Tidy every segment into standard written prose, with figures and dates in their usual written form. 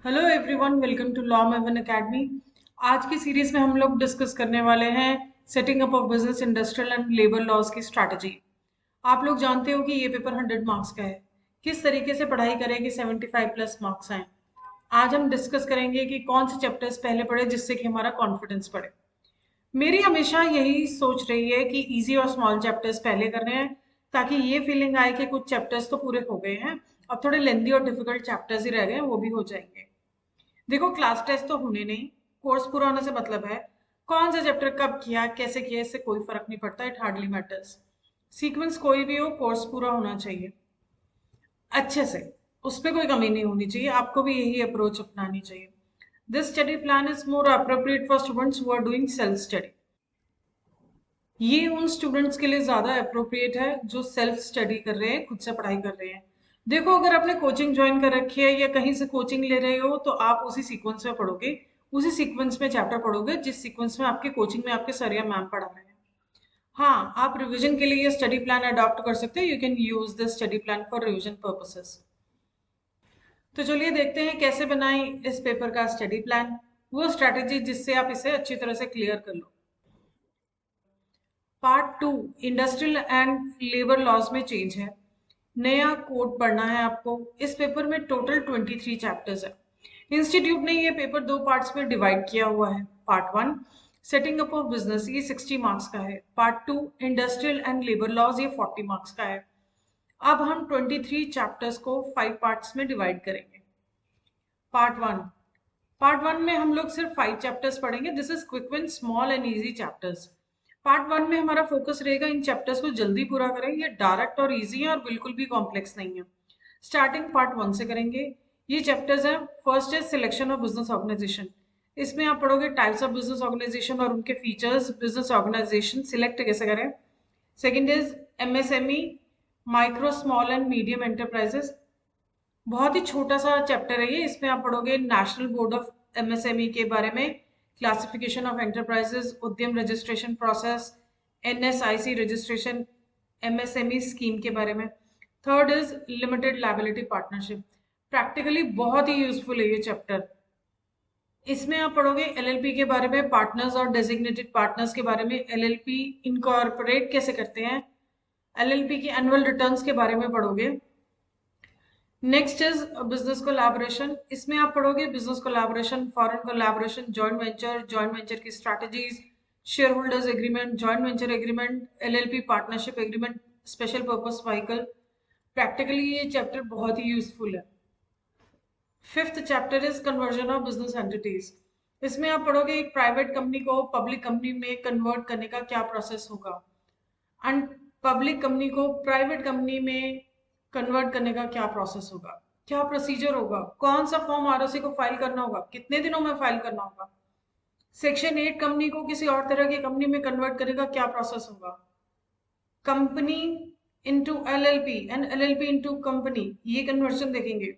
Hello everyone, welcome to Law Maven Academy. आज की series में हम लोग डिस्कस करने वाले हैं setting up of business, industrial and labour laws की स्ट्रैटेजी। आप लोग जानते हो कि ये पेपर 100 मार्क्स का है। किस तरीके से पढ़ाई करें कि 75+ मार्क्स आए। आज हम डिस्कस करेंगे कि कौन से चैप्टर्स पहले पढ़े जिससे कि हमारा कॉन्फिडेंस बढ़े। मेरी हमेशा यही सोच रही है कि इजी और स्मॉल चैप्टर्स पहले करने हैं, ताकि ये फीलिंग आए कि कुछ चैप्टर्स तो पूरे हो गए हैं, अब थोड़े लेंदी और डिफिकल्ट चैप्टर्स ही रह गए हैं, वो भी हो जाएंगे। देखो, क्लास टेस्ट तो होने नहीं, कोर्स पूरा होने से मतलब है। कौन सा चैप्टर कब किया, कैसे किया, इससे कोई फर्क नहीं पड़ता। It hardly matters. सीक्वेंस कोई भी हो, कोर्स पूरा होना चाहिए अच्छे से। उसमें कोई कमी नहीं होनी चाहिए। आपको भी यही अप्रोच अपनानी चाहिए। This study plan is more appropriate for students who are doing self study. ये उन स्टूडेंट्स के लिए ज्यादा अप्रोप्रिएट है जो सेल्फ स्टडी कर रहे हैं, खुद से पढ़ाई कर रहे हैं। देखो, अगर आपने कोचिंग ज्वाइन कर रखी है या कहीं से कोचिंग ले रहे हो, तो आप उसी सीक्वेंस में पढ़ोगे, उसी सीक्वेंस में चैप्टर पढ़ोगे जिस सीक्वेंस में आपके कोचिंग में आपके सर या मैम पढ़ा रहे हैं। हाँ, आप रिवीजन के लिए ये स्टडी प्लान अडॉप्ट कर सकते हो। You can use this study plan for revision purposes. तो चलिए देखते हैं कैसे बनाएं इस पेपर का स्टडी प्लान, वो स्ट्रैटेजी जिससे आप इसे अच्छी तरह से क्लियर कर लो। Part 2, industrial and labour laws में चेंज है। नया कोड पढ़ना है आपको। इस पेपर में टोटल 23 चैप्टर्स है। इंस्टीट्यूट ने ये पेपर दो पार्ट्स में डिवाइड किया हुआ है। Part 1, setting up of business, ये 60 मार्क्स का है। Part 2, industrial and labour laws, ये 40 मार्क्स का है। अब हम 23 चैप्टर्स को 5 पार्ट्स में डिवाइड करेंगे। पार्ट वन में हम लोग सिर्फ 5 चैप्टर्स पढ़ेंगे। This is quick win, small and easy chapters. Part 1 में हमारा फोकस रहेगा इन चैप्टर्स को जल्दी पूरा करें। ये डायरेक्ट और इजी है और बिल्कुल भी कॉम्प्लेक्स नहीं है। स्टार्टिंग पार्ट 1 से करेंगे। ये चैप्टर्स हैं। First is selection of business organisation. इसमें आप पढ़ोगे टाइप्स ऑफ बिजनेस ऑर्गेनाइजेशन और उनके फीचर्स, बिजनेस ऑर्गेनाइजेशन सिलेक्ट कैसे करें। Second is MSME, micro small and medium enterprises. बहुत ही छोटा सा चैप्टर है ये। इसमें आप पढ़ोगे नेशनल बोर्ड ऑफ एमएसएमई के बारे में, क्लासिफिकेशन ऑफ एंटरप्राइजेस, उद्यम registration process, NSIC registration, MSME scheme के बारे में। Third is limited liability partnership. Practically बहुत ही यूजफुल है ये चैप्टर। इसमें आप पढ़ोगे एलएलपी के बारे में, पार्टनर्स और डेजिग्नेटेड पार्टनर्स के बारे में, एलएलपी इनकॉर्पोरेट कैसे करते हैं, एलएलपी की एनुअल रिटर्न्स के बारे में पढ़ोगे। Next is business collaboration. इसमें आप पढ़ोगे business collaboration, foreign collaboration, joint venture की strategies, share holders agreement, joint venture agreement, LLP partnership agreement, special purpose vehicle. Practically ये चैप्टर बहुत ही यूजफुल है। Fifth chapter is conversion of business entities. इसमें आप पढ़ोगे एक प्राइवेट कंपनी को पब्लिक कंपनी में कन्वर्ट करने का क्या प्रोसेस होगा, एंड पब्लिक कंपनी को प्राइवेट कंपनी में कन्वर्ट करने का क्या प्रोसेस होगा, क्या प्रोसीजर होगा, कौन सा फॉर्म आरओसी को फाइल करना होगा, कितने दिनों में फाइल करना होगा। सेक्शन 8 कंपनी को किसी और तरह की कंपनी में कन्वर्ट करने का क्या प्रोसेस होगा। Company into LLP and LLP into company, ये कन्वर्जन देखेंगे।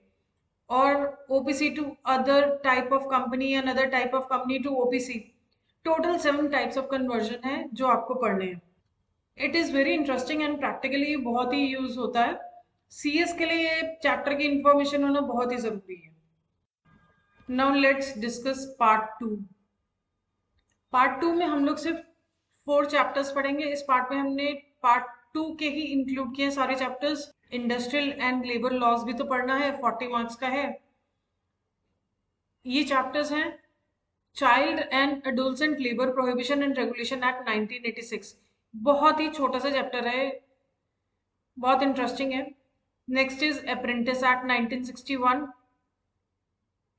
और OPC to other type of company and other type of company to OPC. Total 7 types of conversion है जो आपको पढ़ने हैं। It is very interesting and practically बहुत ही यूज होता है। सीएस के लिए ये चैप्टर की इंफॉर्मेशन होना बहुत ही जरूरी है। Now let's discuss part 2। Part 2 में हम लोग सिर्फ 4 चैप्टर्स पढ़ेंगे। इस पार्ट में हमने पार्ट 2 के ही इंक्लूड किए सारे chapters. Industrial and labour laws भी तो पढ़ना है, 40 मार्क्स का है। ये चैप्टर्स हैं child and adolescent labour prohibition and regulation act 1986। बहुत ही छोटा सा चैप्टर है, बहुत इंटरेस्टिंग है। Next is apprentice act 1961।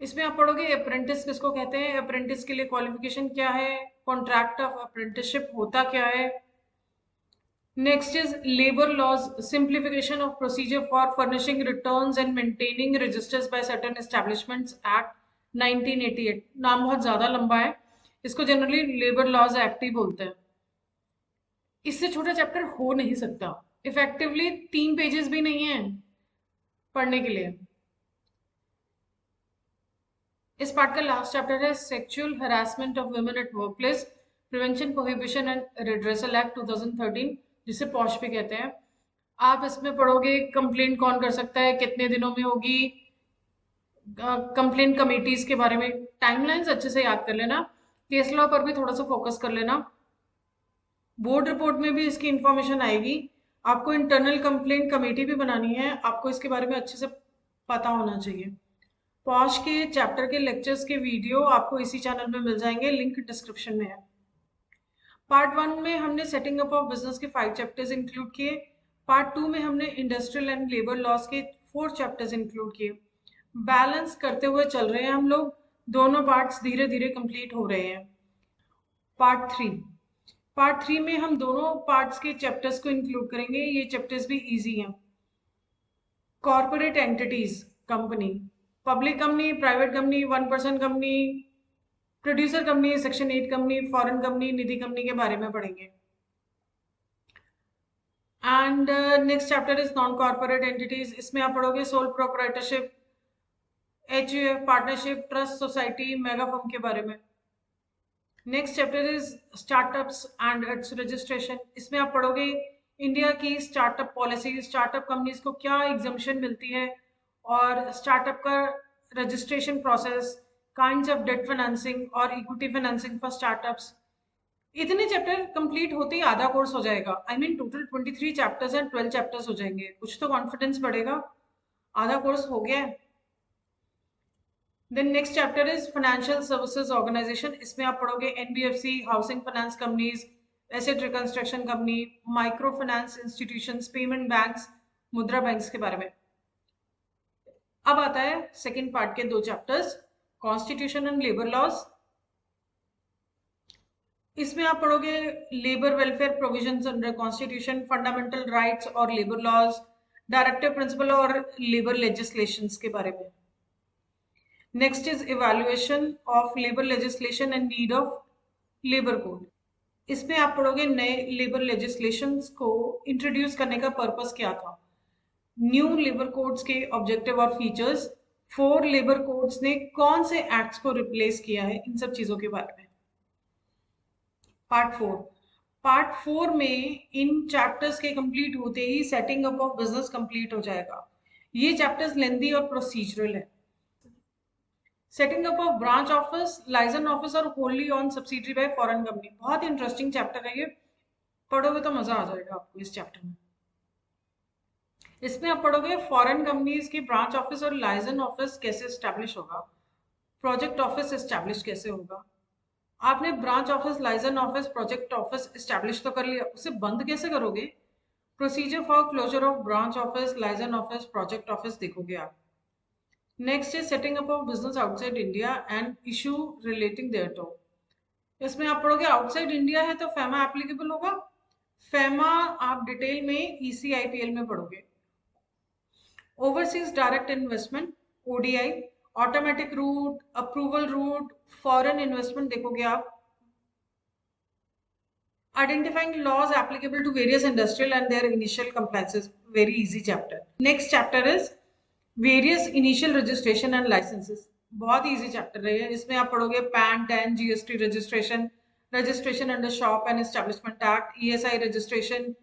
इसमें आप पढ़ोगे अप्रेंटिस किसको कहते हैं, अप्रेंटिस के लिए क्वालिफिकेशन क्या है, कॉन्ट्रैक्ट ऑफ अप्रेंटिसशिप होता क्या है। Next is labour laws, simplification of procedure for furnishing returns and maintaining registers by certain establishments act 1988। नाम बहुत ज्यादा लंबा है, इसको जनरली लेबर लॉज एक्ट ही बोलते हैं। इससे छोटा चैप्टर हो नहीं सकता। इफेक्टिवली 3 पेजेस भी नहीं है पढ़ने के लिए। इस पार्ट का लास्ट चैप्टर है sexual harassment of women at work place, prevention prohibition and redressal act 2013, जिसे पॉश भी कहते हैं। आप इसमें पढ़ोगे कंप्लेंट कौन कर सकता है, कितने दिनों में होगी, कंप्लेंट कमेटीज के बारे में, टाइमलाइंस अच्छे से याद कर लेना, केस लॉ पर भी थोड़ा सा फोकस कर लेना, बोर्ड रिपोर्ट में भी इसकी इंफॉर्मेशन आएगी। आपको इंटरनल कंप्लेंट कमेटी भी बनानी है, आपको इसके बारे में अच्छे से पता होना चाहिए। पॉश के चैप्टर के लेक्चर्स के वीडियो आपको इसी चैनल में मिल जाएंगे, लिंक डिस्क्रिप्शन में है। पार्ट 1 में हमने सेटिंग अप ऑफ बिजनेस के 5 चैप्टर्स इंक्लूड किए। पार्ट 2 में हमने इंडस्ट्रियल एंड लेबर लॉस के 4 चैप्टर्स इंक्लूड किए। बैलेंस करते हुए चल रहे हैं हम लोग, दोनों पार्ट्स धीरे धीरे कंप्लीट हो रहे हैं। पार्ट 3 में हम दोनों पार्ट्स के चैप्टर्स को इंक्लूड करेंगे, ये चैप्टर्स भी इजी हैं। Corporate entities, company, public company, private company, 1% company, producer company, section 8 company, foreign company, Nidhi company के बारे में पढ़ेंगे। And next chapter is non corporate entities, इसमें आप पढ़ोगे sole proprietorship, HUF, partnership, trust, society, mega firm के बारे में। Next chapter is startups and its registration, इसमें आप पढ़ोगे इंडिया की स्टार्टअप पॉलिसी, स्टार्टअप कंपनीज को क्या एग्जम्पशन मिलती है, और स्टार्टअप का registration process, kinds of debt financing और इक्विटी फाइनेंसिंग फॉर स्टार्टअप्स। इतने चैप्टर कंप्लीट होते ही आधा कोर्स हो जाएगा। I mean total 23 chapters and 12 chapters हो जाएंगे, कुछ तो कॉन्फिडेंस बढ़ेगा, आधा कोर्स हो गया है। Then next chapter is financial services organisation, इसमें आप पढ़ोगे NBFC, housing finance companies, asset reconstruction company, micro finance institutions, payment banks, Mudra banks के बारे में। अब आता है सेकेंड पार्ट के 2 chapters, constitution and labour laws. इसमें आप पढ़ोगे labour welfare provisions under constitution, fundamental rights और लेबर लॉज, डायरेक्टिव प्रिंसिपल और लेबर लेजिस्लेशंस के बारे में। Next is evaluation of labour legislation and need of labour code, इसमें आप पढ़ोगे नए लेबर लेजिस्लेशंस को इंट्रोड्यूस करने का पर्पस क्या था, न्यू लेबर कोड्स के ऑब्जेक्टिव और फीचर्स, 4 लेबर कोड्स ने कौन से एक्ट्स को रिप्लेस किया है, इन सब चीजों के बारे में। पार्ट 4 में इन चैप्टर्स के कंप्लीट होते ही setting up of business complete हो जाएगा। ये चैप्टर्स लेंदी और प्रोसीजरल है। Setting up of branch office, license office और wholly owned subsidiary by foreign company, बहुत इंटरेस्टिंग चैप्टर है ये, पढ़ोगे तो मजा आ जाएगा आपको इस चैप्टर में। इसमें आप पढ़ोगे फॉरेन कंपनीज की ब्रांच ऑफिस और लाइसेंस ऑफिस कैसे एस्टैब्लिश होगा, प्रोजेक्ट ऑफिस एस्टैब्लिश कैसे होगा। आपने branch office, license office, project office establish तो कर लिया, उसे बंद कैसे करोगे, procedure for closure of branch office, license office, project office देखोगे आप। Next is setting up of business outside India and issue relating thereto, इसमें आप पढ़ोगे आउटसाइड इंडिया है तो फेमा एप्लीकेबल होगा, फेमा आप डिटेल में ईसीआईपीएल में पढ़ोगे। Overseas direct investment, ODI, automatic route, approval route, foreign investment देखोगे आप। Identifying laws applicable to various industrial and their initial compliances, very easy chapter. Next chapter is various initial registration and licenses, बहुत easy chapter है ये, इसमें आप पढ़ोगे PAN, TAN, GST registration, registration under shop and establishment act, ESI registration,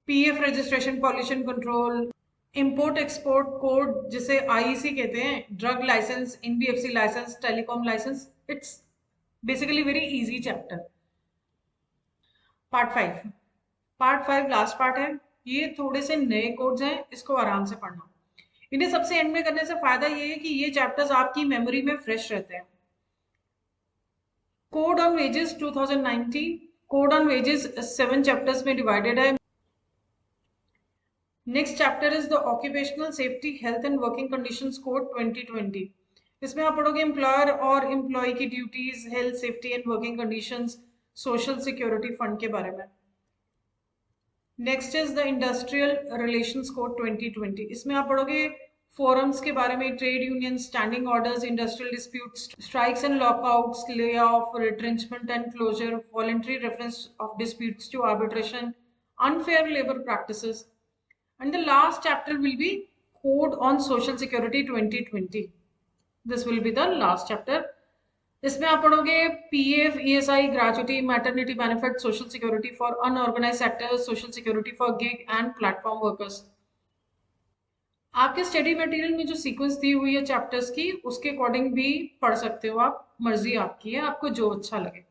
PF registration, pollution control, import export code जिसे IEC कहते हैं, drug licence, NBFC licence, telecom licence. It's basically very easy chapter. Part 5 last part है, ये थोड़े से नए codes हैं, इसको आराम से पढ़ना। इन्हें सबसे एंड में करने से फायदा ये है कि ये चैप्टर्स आपकी मेमोरी में फ्रेश रहते हैं। Code on wages 2019, code on wages 7 chapters में डिवाइडेड है। Next chapter is the occupational safety, health and working conditions code 2020, इसमें आप पढ़ोगे एम्प्लॉयर और एम्प्लॉय की duties, health, safety and working conditions, social security fund के बारे में। Next is the industrial relations code 2020, इसमें आप पढ़ोगे फोरम्स के बारे में, trade union, standing orders, industrial disputes, strikes and lockouts, ले off, retrenchment and closure, voluntary reference of disputes to arbitration, unfair labour practices, and the last chapter will be code on social security 2020, this will be the last chapter। इसमें आप पढ़ोगे PF, ESI, gratuity, maternity benefit, social security for unorganised sector, social security for gig and platform workers. आपके study material में जो sequence दी हुई है chapters की, उसके अकॉर्डिंग भी पढ़ सकते हो आप, मर्जी आपकी है, आपको जो अच्छा लगे।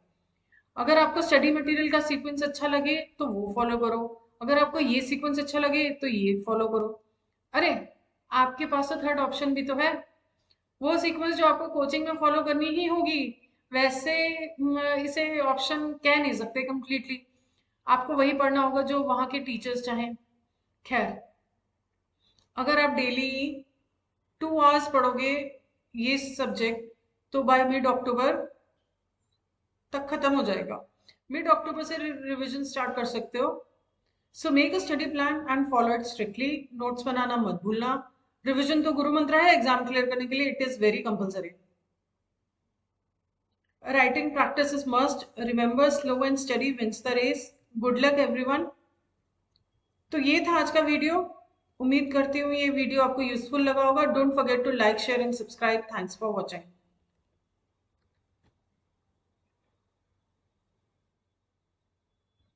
अगर आपको स्टडी मटेरियल का सीक्वेंस अच्छा लगे तो वो फॉलो करो, अगर आपको ये सीक्वेंस अच्छा लगे तो ये फॉलो करो। अरे, आपके पास तो थर्ड ऑप्शन भी तो है, वो सीक्वेंस जो आपको कोचिंग में फॉलो करनी ही होगी। वैसे इसे ऑप्शन कह नहीं सकते कंप्लीटली, आपको वही पढ़ना होगा जो वहाँ के टीचर्स चाहें। खैर, अगर आप डेली 2 आवर्स पढ़ोगे ये सब्जेक्ट, तो बाय मिड अक्टूबर तक खत्म हो जाएगा। मिड अक्टूबर से रिवीजन स्टार्ट कर सकते हो। So make a study plan and follow it strictly. Notes बनाना मत भूलना। रिवीजन तो गुरु मंत्र है, एग्जाम क्लियर करने के लिए it is very compulsory. Writing practice is must, remember slow and study wins the race. Good luck everyone. तो ये था आज का वीडियो। उम्मीद करती हूँ ये वीडियो आपको यूजफुल लगा होगा। Don't forget to like share and subscribe. Thanks for watching.